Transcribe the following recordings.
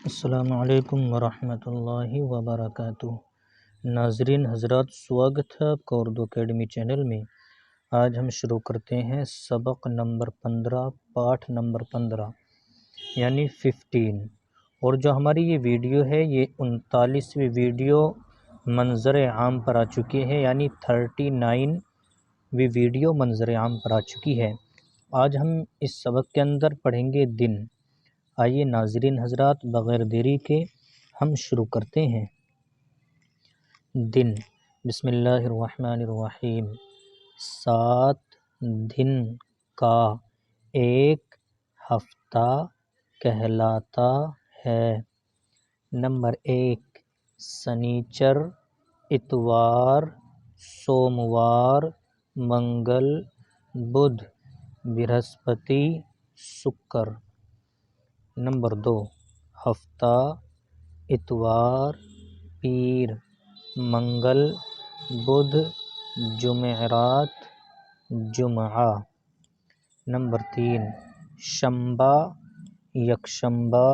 السلام علیکم ورحمۃ اللہ وبرکاتہ۔ ناظرین حضرات، سواگت ہے آپ کا اردو اکیڈمی چینل میں۔ آج ہم شروع کرتے ہیں سبق نمبر 15، پاٹھ نمبر 15 یعنی 15، اور جو ہماری یہ ویڈیو ہے یہ 39ویں ویڈیو منظر عام پر آ چکی ہے، یعنی 39ویں ویڈیو منظر عام پر آ چکی ہے۔ آج ہم اس سبق کے اندر پڑھیں گے دن۔ آئیے ناظرین حضرات، بغیر دیری کے ہم شروع کرتے ہیں۔ دن، بسم اللہ الرحمن الرحیم۔ 7 دن کا ایک ہفتہ کہلاتا ہے۔ نمبر 1، سنیچر، اتوار، سوموار، منگل، بدھ، برہسپتی، شکر۔ نمبر 2، ہفتہ، اتوار، پیر، منگل، بدھ، جمعرات، جمعہ۔ نمبر 3، شنبہ، یکشنبہ،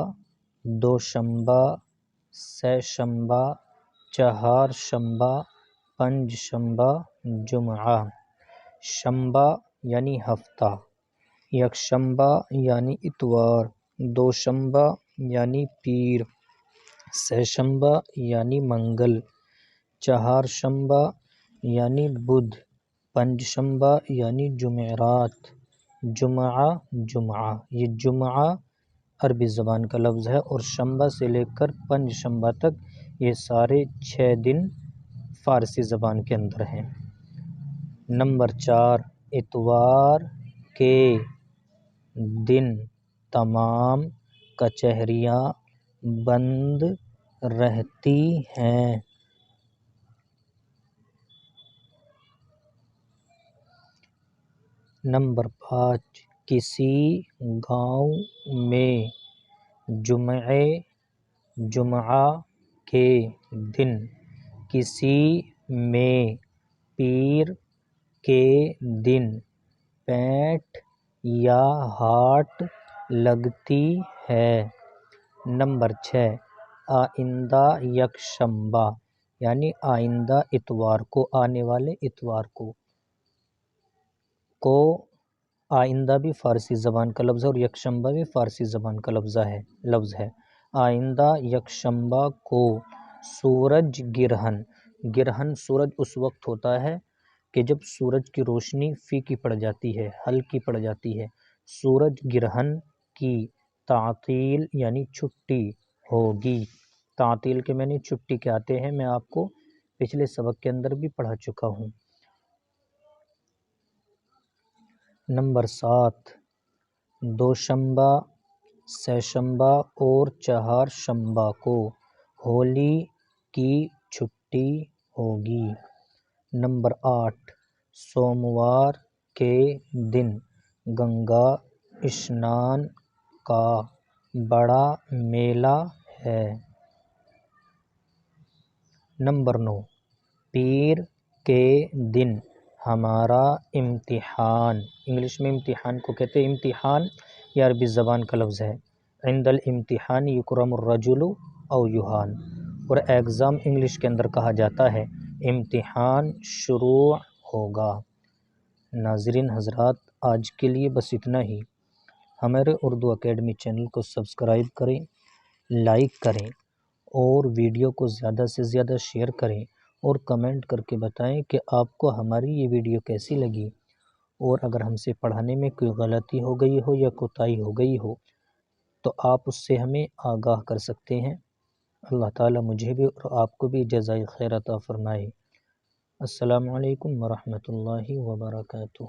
دوشنبہ، سہ شنبہ، چہار شنبہ، پنج شنبہ، جمعہ۔ شنبہ یعنی ہفتہ، یکشنبہ یعنی اتوار، دوشنبہ یعنی پیر، سہ شنبہ یعنی منگل، چہار شنبہ یعنی بدھ، پنج شنبہ یعنی جمعرات، جمعہ جمعہ۔ یہ جمعہ عربی زبان کا لفظ ہے، اور شنبہ سے لے کر پنج شنبہ تک یہ سارے 6 دن فارسی زبان کے اندر ہیں۔ نمبر 4، اتوار کے دن تمام کچہریاں بند رہتی ہیں۔ نمبر 5، کسی گاؤں میں جمعہ کے دن، کسی میں پیر کے دن پیٹ یا ہاٹ لگتی ہے۔ نمبر 6، آئندہ یکشنبہ یعنی آئندہ اتوار کو، آنے والے اتوار کو آئندہ بھی فارسی زبان کا لفظ ہے، اور یکشنبہ بھی فارسی زبان کا لفظ ہے۔ آئندہ یکشنبہ کو سورج گرہن سورج اس وقت ہوتا ہے کہ جب سورج کی روشنی پھیکی پڑ جاتی ہے، ہلکی پڑ جاتی ہے۔ سورج گرہن کی تعطیل یعنی چھٹی ہوگی۔ تعطیل کے معنی چھٹی کے آتے ہیں، میں آپ کو پچھلے سبق کے اندر بھی پڑھا چکا ہوں۔ نمبر 7، دوشنبہ، سہ شنبہ اور چہار شنبہ کو ہولی کی چھٹی ہوگی۔ نمبر 8، سوموار کے دن گنگا اشنان کا بڑا میلہ ہے۔ نمبر 9، پیر کے دن ہمارا امتحان، انگلش میں امتحان کو کہتے ہیں امتحان، یہ عربی زبان کا لفظ ہے۔ عند الامتحان یکرم الرجل او یہان، اور ایگزام انگلش کے اندر کہا جاتا ہے، امتحان شروع ہوگا۔ ناظرین حضرات، آج کے لیے بس اتنا ہی۔ ہمارے اردو اکیڈمی چینل کو سبسکرائب کریں، لائک کریں، اور ویڈیو کو زیادہ سے زیادہ شیئر کریں، اور کمنٹ کر کے بتائیں کہ آپ کو ہماری یہ ویڈیو کیسی لگی، اور اگر ہم سے پڑھانے میں کوئی غلطی ہو گئی ہو یا کوتاہی ہو گئی ہو تو آپ اس سے ہمیں آگاہ کر سکتے ہیں۔ اللہ تعالیٰ مجھے بھی اور آپ کو بھی جزائے خیر عطا فرمائے۔ السلام علیکم ورحمۃ اللہ وبرکاتہ۔